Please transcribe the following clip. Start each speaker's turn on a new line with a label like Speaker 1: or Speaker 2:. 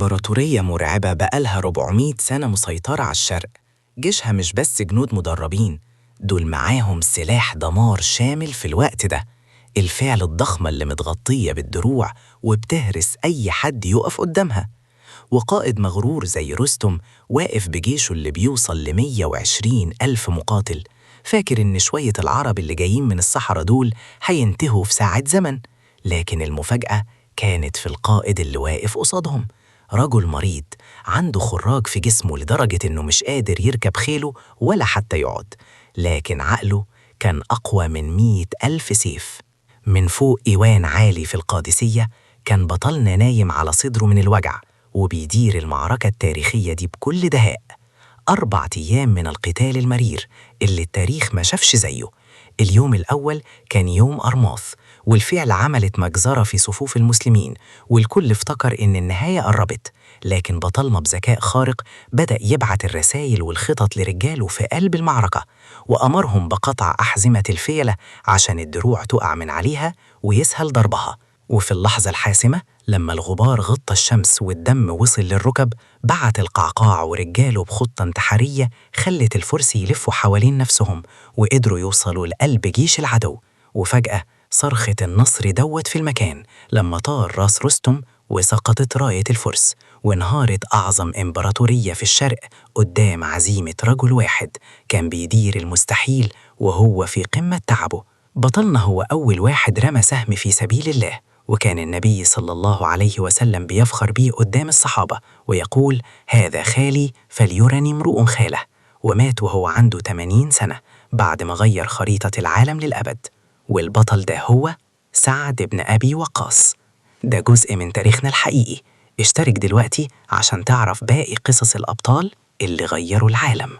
Speaker 1: إمبراطورية مرعبة بقالها 400 سنة مسيطرة على الشرق. جيشها مش بس جنود مدربين، دول معاهم سلاح دمار شامل في الوقت ده، الفعل الضخمة اللي متغطية بالدروع وبتهرس أي حد يقف قدامها. وقائد مغرور زي رستم واقف بجيشه اللي بيوصل ل120 ألف مقاتل، فاكر إن شوية العرب اللي جايين من الصحراء دول هينتهوا في ساعة زمن. لكن المفاجأة كانت في القائد اللي واقف قصادهم، رجل مريض عنده خراج في جسمه لدرجة إنه مش قادر يركب خيله ولا حتى يقعد، لكن عقله كان أقوى من 100 ألف سيف. من فوق إيوان عالي في القادسية كان بطلنا نايم على صدره من الوجع وبيدير المعركة التاريخية دي بكل دهاء. 4 أيام من القتال المرير اللي التاريخ ما شافش زيه. اليوم الأول كان يوم أرماث، والفعل عملت مجزرة في صفوف المسلمين، والكل افتكر إن النهاية قربت. لكن بطلنا بذكاء خارق بدأ يبعت الرسائل والخطط لرجاله في قلب المعركة، وأمرهم بقطع أحزمة الفيلة عشان الدروع تقع من عليها ويسهل ضربها. وفي اللحظة الحاسمة لما الغبار غطى الشمس والدم وصل للركب، بعت القعقاع ورجاله بخطة انتحارية خلت الفرس يلفوا حوالين نفسهم وقدروا يوصلوا لقلب جيش العدو. وفجأة صرخة النصر دوت في المكان لما طار راس رستم وسقطت راية الفرس، وانهارت أعظم إمبراطورية في الشرق قدام عزيمة رجل واحد كان بيدير المستحيل وهو في قمة تعبه. بطلنا هو أول واحد رمى سهم في سبيل الله، وكان النبي صلى الله عليه وسلم بيفخر بيه قدام الصحابة ويقول: هذا خالي فليرني امرؤ خاله. ومات وهو عنده 80 سنة بعد ما غير خريطة العالم للأبد. والبطل ده هو سعد بن أبي وقاص. ده جزء من تاريخنا الحقيقي. اشترك دلوقتي عشان تعرف باقي قصص الأبطال اللي غيروا العالم.